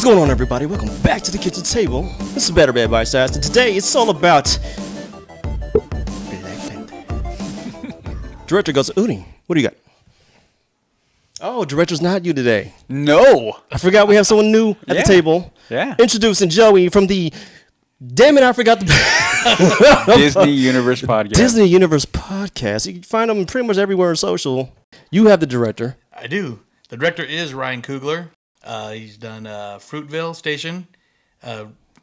What's going on, everybody? Welcome back to the kitchen table. This is Better Bad Bite Size, and today it's all about Black Panther. Director goes, Udi, what do you got? Oh, director's not you today. No. I forgot we have someone new at the table. Yeah. Introducing Joey from the... Damn it, I forgot the... Disney Universe Podcast. Disney Universe Podcast. You can find them pretty much everywhere on social. You have the director. I do. The director is Ryan Coogler. He's done Fruitvale Station,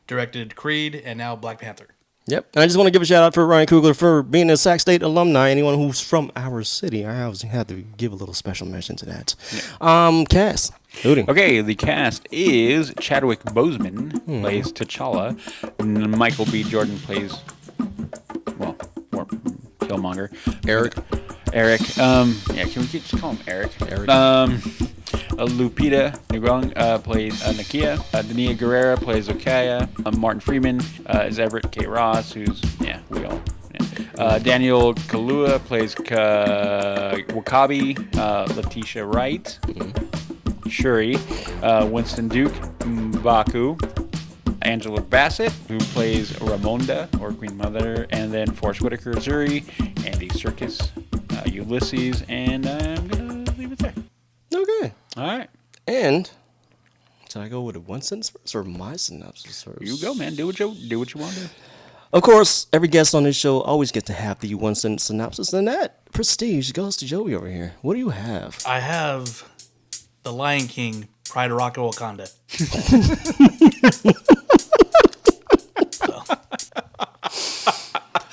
directed Creed, and now Black Panther. Yep. And I just want to give a shout out for Ryan Coogler for being a Sac State alumni. Anyone who's from our city, I always have to give a little special mention to that. Yeah. Cast. Okay, the cast is Chadwick Boseman plays T'Challa. Michael B. Jordan plays, Killmonger. Eric. Can we just call him Eric? Lupita Nyong'o plays Nakia. Dania Guerrera plays Okaya. Martin Freeman is Everett K. Ross, who's, we all. Yeah. Daniel Kaluuya plays Wakabi. Letitia Wright. Shuri. Winston Duke. M'Baku. Angela Bassett, who plays Ramonda, or Queen Mother. And then Forrest Whitaker, Zuri. Andy Serkis, Ulysses. And I'm going to leave it there. Okay. All right. And should I go with a one sentence first or my synopsis first? You go, man. Do what you want to do. Of course, every guest on this show always gets to have the one sentence synopsis, and that prestige goes to Joey over here. What do you have? I have The Lion King, Pride of Rock and Wakanda.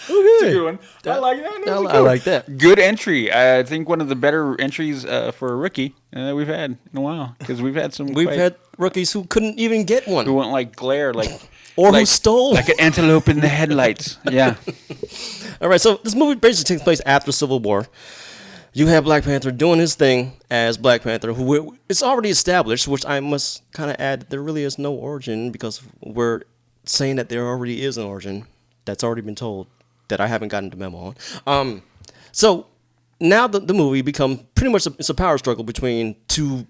That's a good one. I like that. I like that. Good entry. I think one of the better entries for a rookie that we've had in a while, because we've had some. We've had rookies who couldn't even get one. Who went like glare, or who stole, like an antelope in the headlights. Yeah. All right. So this movie basically takes place after Civil War. You have Black Panther doing his thing as Black Panther, who it's already established, which I must kind of add that there really is no origin, because we're saying that there already is an origin that's already been told that I haven't gotten the memo on. So now the movie becomes pretty much it's a power struggle between two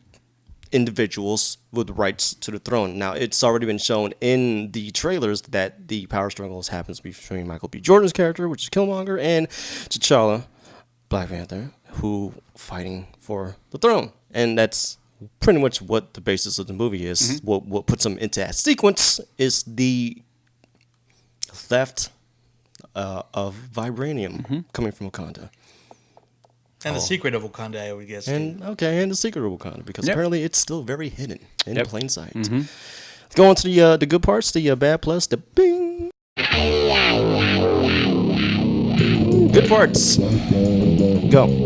individuals with rights to the throne. Now, it's already been shown in the trailers that the power struggle happens between Michael B. Jordan's character, which is Killmonger, and T'Challa, Black Panther, who fighting for the throne. And that's pretty much what the basis of the movie is. Mm-hmm. What puts them into that sequence is the theft of vibranium coming from Wakanda. And the secret of Wakanda, I would guess. And the secret of Wakanda, because apparently it's still very hidden in plain sight. Mm-hmm. Let's go on to the good parts, the bad plus, the bing. Good parts. Go.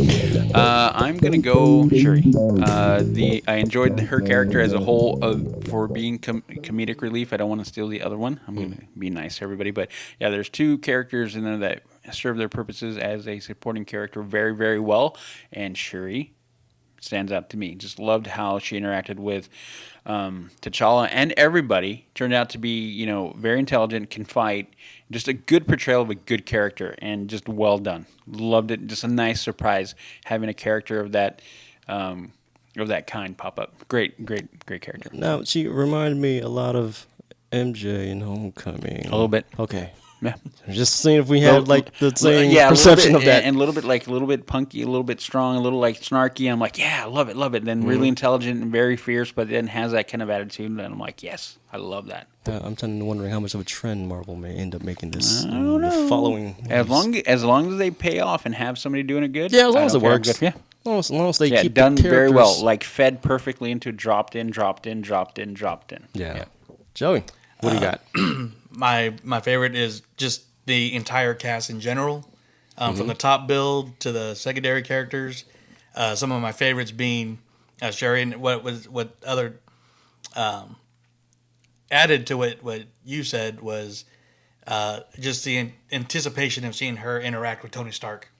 I'm gonna go Shuri. I enjoyed her character as a whole for being comedic relief. I don't want to steal the other one. I'm gonna be nice to everybody, but there's two characters in there that serve their purposes as a supporting character very, very well, and Shuri stands out to me. Just loved how she interacted with T'Challa and everybody. Turned out to be, very intelligent, can fight. Just a good portrayal of a good character, and just well done. Loved it. Just a nice surprise having a character of that kind pop up. Great character. Now, she reminded me a lot of MJ in Homecoming. A little bit. Okay. Yeah. Just seeing if we had the same perception of that. And a little bit punky, a little bit strong, a little snarky. I'm like, yeah, I love it. And then really intelligent and very fierce, but then has that kind of attitude. And I'm like, yes, I love that. I'm wondering how much of a trend Marvel may end up making this. I don't know. Following. As long as they pay off and have somebody doing it good. Yeah, as long as it works. Good. Yeah. As long as they keep done the characters very well. Fed perfectly into dropped in. Yeah. Joey, what do you got? My favorite is just the entire cast in general, from the top build to the secondary characters. Some of my favorites being Shuri, and what other added to what you said was just the anticipation of seeing her interact with Tony Stark,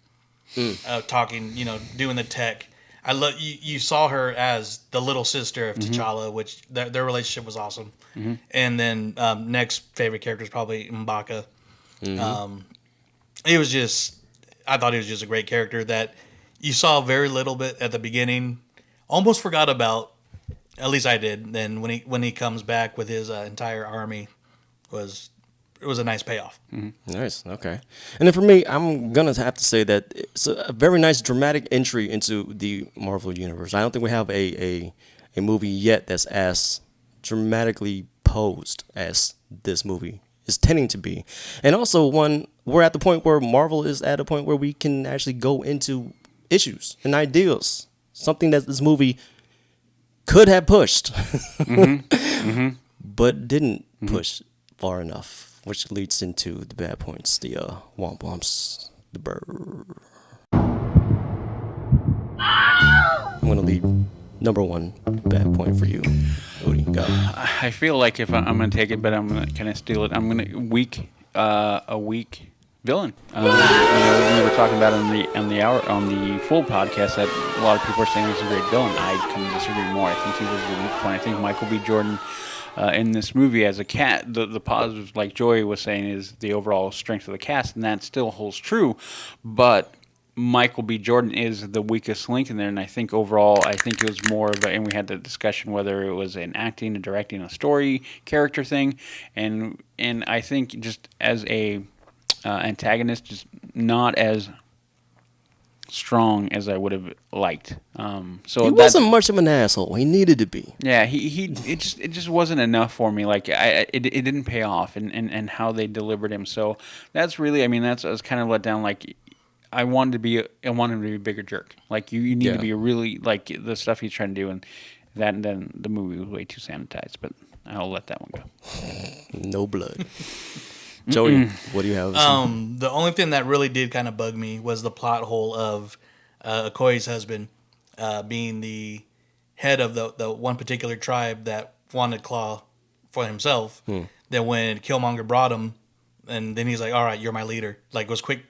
talking, doing the tech. I love you saw her as the little sister of T'Challa, which their relationship was awesome. Mm-hmm. And then next favorite character is probably M'Baka. Mm-hmm. I thought he was just a great character that you saw very little bit at the beginning. Almost forgot about At least I did. Then when he comes back with his entire army, it was a nice payoff. Nice. Okay. And then for me, I'm gonna have to say that it's a very nice dramatic entry into the Marvel universe. I don't think we have a movie yet that's as dramatically posed as this movie is tending to be. And also we're at the point where Marvel is at a point where we can actually go into issues and ideals. Something that this movie could have pushed, but didn't push far enough, which leads into the bad points, the womp womps, the burr. I'm going to leave number one bad point for you. Odie, go. I feel like if I'm going to take it, but I'm going to kind of steal it. I'm going to a weak villain. We were talking about on the full podcast that a lot of people are saying he's a great villain. I couldn't disagree more. I think he was the weak point. I think Michael B. Jordan in this movie as a cat, the positives, like Joy was saying, is the overall strength of the cast, and that still holds true. But Michael B. Jordan is the weakest link in there, and I think overall, it was more of and we had the discussion whether it was an acting, a directing, a story, character thing, and I think just as a antagonist, just not as strong as I would have liked. So he wasn't much of an asshole. He needed to be. Yeah, it just wasn't enough for me. Like it didn't pay off, and how they delivered him. So that's really, I was kind of let down. Like I wanted him to be a bigger jerk. Like you need to be really like the stuff he's trying to do, and then the movie was way too sanitized. But I'll let that one go. No blood. Joey, what do you have? The only thing that really did kind of bug me was the plot hole of Okoye's husband being the head of the one particular tribe that wanted Claw for himself. Then when Killmonger brought him, and then he's like, "All right, you're my leader." Like it was quick,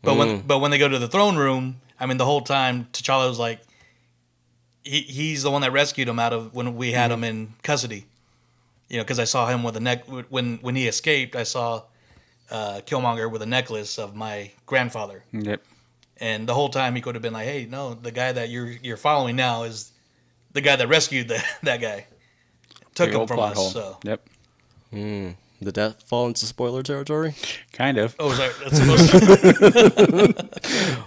but when they go to the throne room, the whole time T'Challa was like, he's the one that rescued him out of when we had him in custody. Because I saw him with a neck when he escaped. I saw Killmonger with a necklace of my grandfather. Yep. And the whole time he could have been like, "Hey, no, the guy that you're following now is the guy that rescued that guy, took him from us." So. Yep. Did that fall into spoiler territory? Kind of. Oh, sorry. That's supposed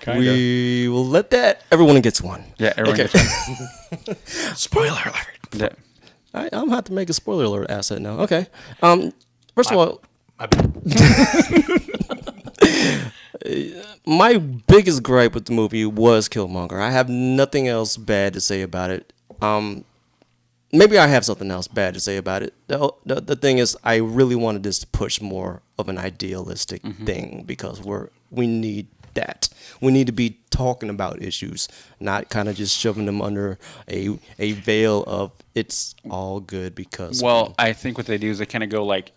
to. We will let that. Everyone gets one. Yeah. Everyone gets one. Spoiler alert. Yeah. I'm gonna have to make a spoiler alert asset now. Okay. First of all, my biggest gripe with the movie was Killmonger. I have nothing else bad to say about it. Maybe I have something else bad to say about it. The thing is, I really wanted this to push more of an idealistic thing because we need that. We need to be talking about issues, not kind of just shoving them under a veil of it's all good because. Well, I think what they do is they kind of go like,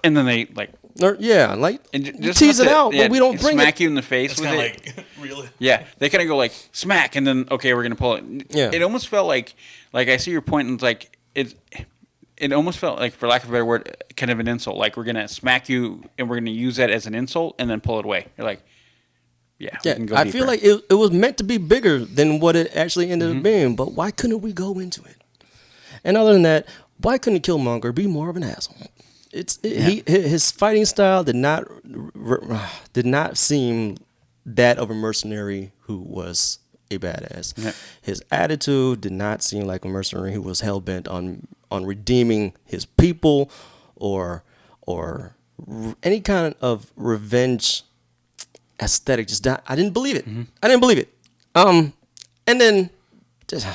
and then they like. And just tease it out, but we don't bring smack you in the face It's with kind it. of like, really? Yeah, they kind of go like smack, and then okay, we're gonna pull it. Yeah. It almost felt like I see your point, and it's like it almost felt like, for lack of a better word, kind of an insult. Like we're gonna smack you, and we're gonna use that as an insult, and then pull it away. You're like, yeah, we can go I deeper. feel like it was meant to be bigger than what it actually ended up being, but why couldn't we go into it? And other than that, why couldn't Killmonger be more of an asshole? His fighting style did not seem that of a mercenary who was a badass. Yeah. His attitude did not seem like a mercenary who was hell bent on redeeming his people or any kind of revenge aesthetic. I didn't believe it. I didn't believe it. And then just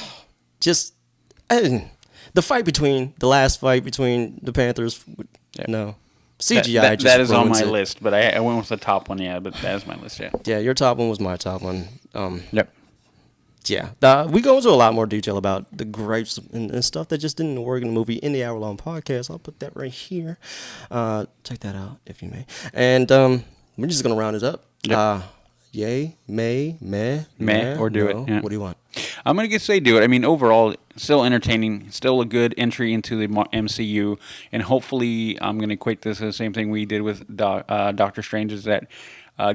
the last fight between the Panthers. No. CGI that is on my it. list, but I went with the top one, but that is my list, yeah. Yeah, your top one was my top one. Yep. Yeah, we go into a lot more detail about the gripes and stuff that just didn't work in the movie in the hour-long podcast. I'll put that right here. Check that out, if you may. And we're just going to round it up. Yep. Yay, meh, or do it. Yeah. What do you want? I'm going to say do it. Overall, still entertaining, still a good entry into the MCU, and hopefully I'm going to equate this to the same thing we did with Doctor Strange, is that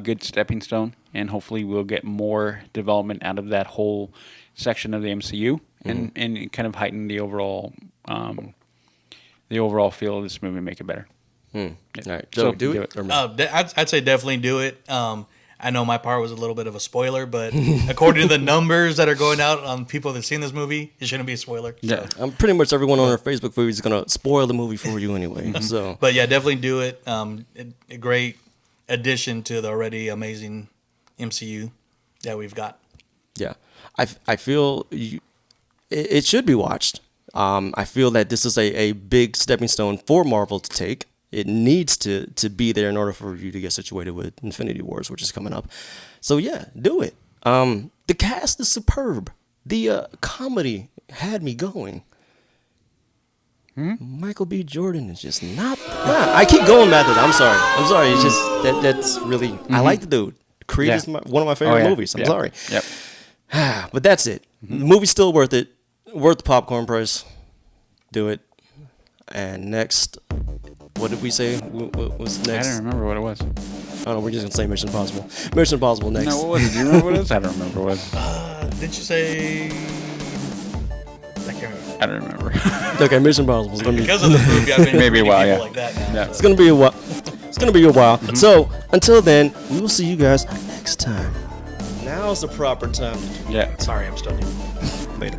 good stepping stone, and hopefully we'll get more development out of that whole section of the MCU. and kind of heighten the overall feel of this movie, and make it better. All right, so do it. Or no? I'd say definitely do it. I know my part was a little bit of a spoiler, but according to the numbers that are going out on people that've seen this movie, it shouldn't be a spoiler. So. Yeah. Pretty much everyone on our Facebook feed is gonna spoil the movie for you anyway. So, But yeah, definitely do it. A great addition to the already amazing MCU that we've got. yeah, I feel it should be watched. I feel that this is a big stepping stone for Marvel to take. It needs to be there in order for you to get situated with Infinity Wars, which is coming up. So yeah, do it. The cast is superb. The comedy had me going. Michael B. Jordan is just not. Nah, I keep going, Matthew. I'm sorry. It's just that's really. I like the dude. Creed is one of my favorite movies. I'm sorry. Yep. But that's it. The movie's still worth it. Worth the popcorn price. Do it. And next, what did we say? What was next? I don't remember what it was. Oh no, we're just gonna say Mission Impossible. Mission Impossible next. No, what was it? Do you remember what it was? I don't remember what it was. Didn't you say? I can't remember. I don't remember. Okay, Mission Impossible is gonna be Because of the movie, I've been Maybe a while, people yeah. like that now. Yeah. it's gonna be a while. It's gonna be a while. So until then, we will see you guys next time. Now's the proper time. Yeah. Sorry, I'm still new. Later.